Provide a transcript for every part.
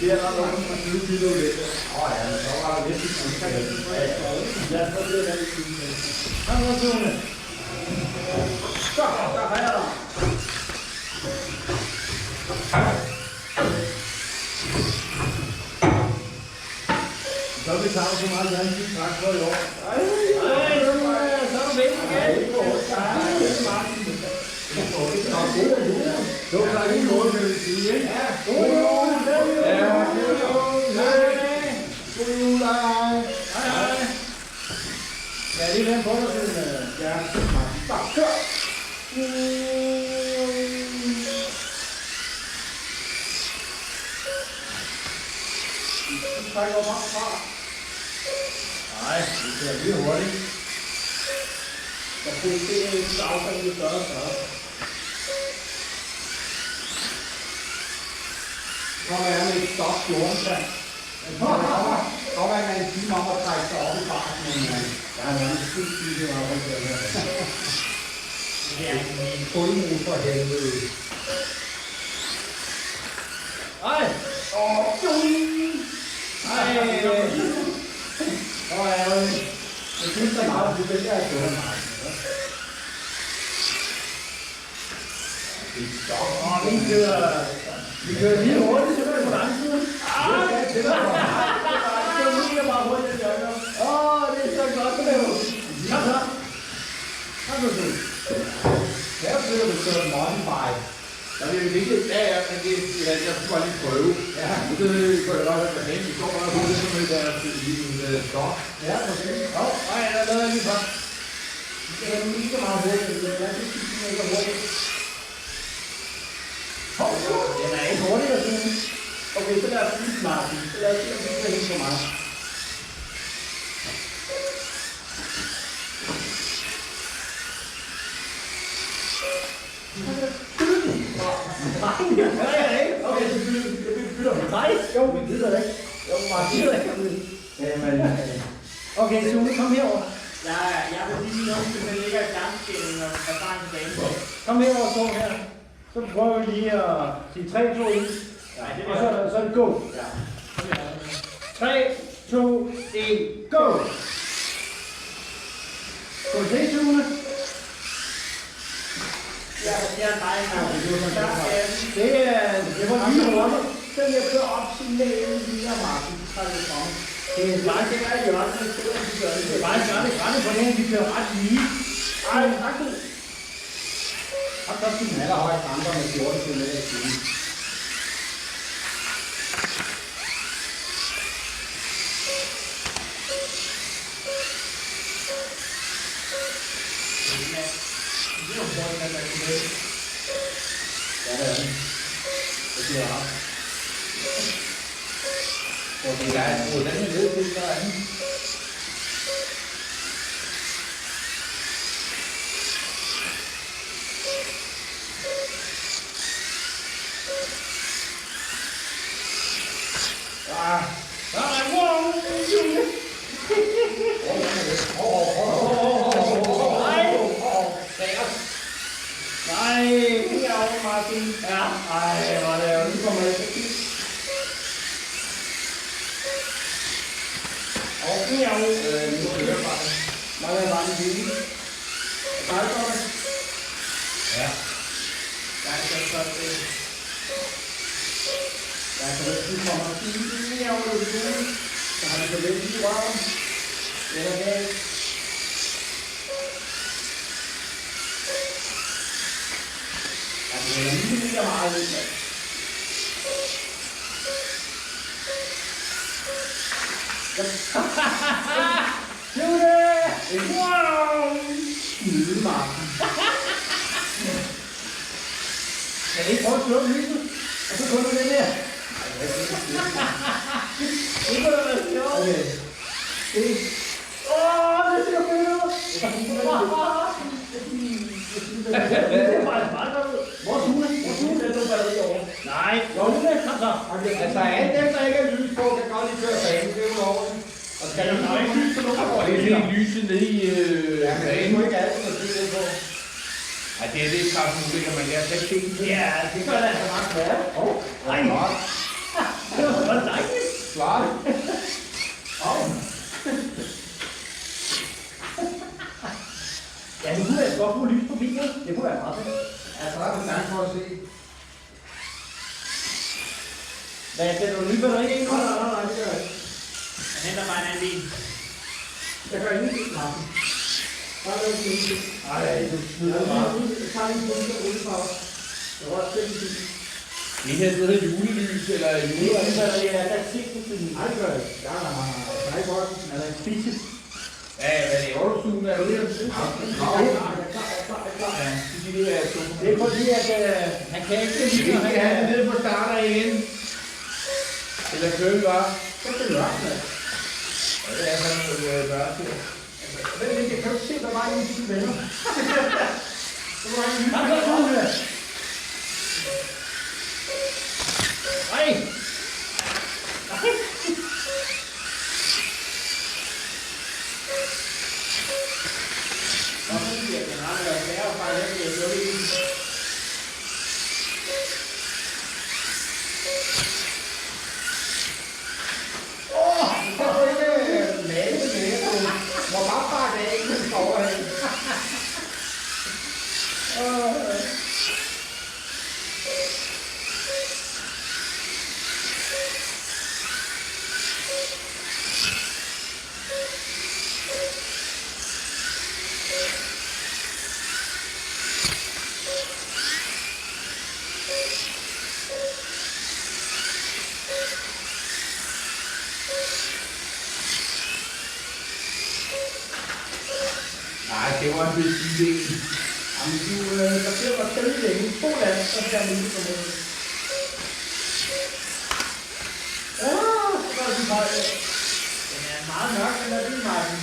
Det er der nok en 20 kilo lidt. Ja, men så var det næsten sådan. Ja, så bliver det lidt fint. Kom nu, Sune. Så, der har jeg dig. Så vi tager så meget gerne sige tak for i år. Ej, så er du væk igen. Så tager I noget, vil vi sige, ikke? Ja, god jul! Ja, god jul! God jul, hej! Hej! Ja, det er den på dig, den. Ja, bare kør! Du trækker op fra. Nej, det kører lige hurtigt. Der kunne ikke se en afstand, det større og større. Så kommer jeg med et stop 14 tand. Så kommer jeg med en time om at trække sig op i farten, men jeg har været en skyld i det her. Det er en kulmur for helvede. Ej! Jeg synes, der er meget, du vælger at gøre meget. Vi kører lige hurtigt, så er det på lang tid. Det er bare hurtigt, det er så godt, det er jo. Kom så. Kom så. Her bliver du kørt modify. Der vil jo ikke, men jeg skulle bare lige prøve. Ja. Nu kan jeg godt have det. Vi står bare hurtigt, så med deres lille stop. Ja, måske. Nej, der lader jeg lige for. Det er jo ikke meget hurtigt, men jeg synes, det er ikke hurtigt. Den er ikke hurtigt at sige. Okay, så lad os lige snakke. Så lad os se, om det er helt så meget. Okay, så bytter vi. Nej, jo, vi gider det ikke. Jo, bare gider ikke. Okay, så nu kom herover. Jeg vil lige noget, hvis man ligger i gangskillen og erfaring tilbage på. Kom herover, så her. Så prøver vi lige at sige 3, 2, 1. Og så er det go. 3, 2, 1, go! Skal du se, Sune? Ja, det er dig, det var lige hurtigt. Så jeg kører op til lægen lige af Martin. Så er det frem. Det er bare det, der er hjørnet. Det er bare det på det her, vi kører ret lige. Ej, tak du. Og så skal den allerhøjeste andre med 14 km i timen. Ja, det er det. Det bliver ret. Og det er hvordan jeg ved, det der er den. Martin. Ja, ej, hvor er det jo. Nu kommer jeg til. Og miau. Nu kører jeg bare. Meget er bare en lille. Bare kommer det. Ja. Jeg kan så det. Jeg kan ikke lige komme og sige, miau, så har jeg så lidt lige varm. Det er det. Det er lige så meget ud af. Sune! Wow! Skide, Martin. Kan I ikke prøve at slukke lyset? Og så kun du den her. Nej, det kunne da være sjovt. Okay. Det ser fedt ud. Det er faktisk meget godt ud. Hvor er Sune? Den er batteri over. Nej, Sune, kom så. Altså, alt dem, der ikke er lys på, kan godt lige køre banen. Det er jo over. Og skal der ikke lys på nogen? Og det er lyset nede i... Ja, men det er ikke altid at styre det på. Ej, det er det kraftmuligheder, man lærer slet ikke. Ja, det gør det altså meget svært. Nej. Det var så dejligt. Klart. Ja, nu kunne jeg godt få lys på bilen. Det kunne være meget fedt. Ja, så er det langt for at se. Hvad, sætter du nye batteri ind nu? Nej, det gør jeg ikke. Jeg henter bare en anden bil. Jeg gør ingenting, Martin. Bare lad os se. Ej, du smider bare. Jeg tager lige en bunke oliefarver. Det var også 5.000. Det her hedder julelys, eller julelys. Det er der 10.000. Nej, det gør jeg ikke. Nej, godt. Er der en spise? Ja, hvad det er, hvor du zoomer, er du lige? Ja, det er super. Det er fordi, at han kan ikke Vi skal have det nede på starter igen. Eller køle bare. Så skal det mørkt, mand. Ja, det er sådan noget mørkt her. Vent lidt, jeg kan jo se, der var en af venner. Der var en ny venner. Nej! Hvorfor siger den andre, at det er jo bare lidt, at jeg ikke. Så er det ikke male mere, du må bare pakke af, inden du står herhen. Nej, det var en beslutning. Jamen, der bliver mig stille længe. 2 dage, så skal jeg lige komme ud. Så er det bare det. Den er meget mørk, den der bil, Martin.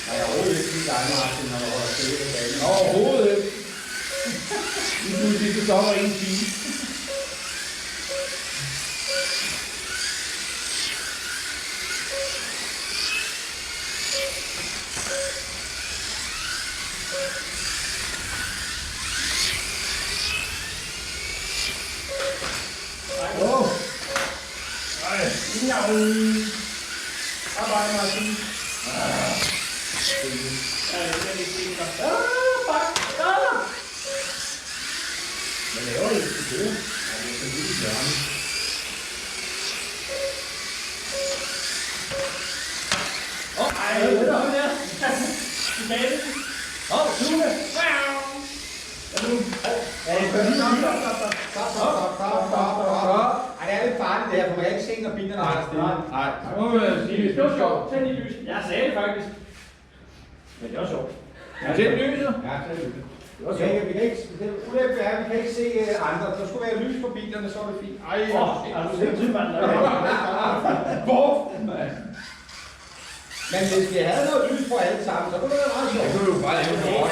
Nej, jeg overhovedet ikke lige dig, Martin, når du holder stille på banen. Overhovedet ikke. Nu skulle vi så over en time. Åh! Ej, arbejde, Martin. Ja, det er lidt fint. Hvad laver I til det? Ja, det er sådan lidt i hjørnet. Ej, det er der. Tilbage. Sune. Ej, det er lidt farligt det her, for man kan ikke se, når bilerne har stille. Nej, Nu må jeg sige, det var sjovt. Tænd i lyset. Jeg sagde det faktisk. Men det var sjovt. Tænd lyset? Ja, tænd lyset. Vi kan ikke, ulempe er, vi kan ikke se andre. Der skulle være lys på bilerne, så er det fint. Ej, Er du sindssygt, mand? Men hvis vi havde noget lys på alle sammen, så kunne det være meget sjovt. Det kunne du bare lave noget.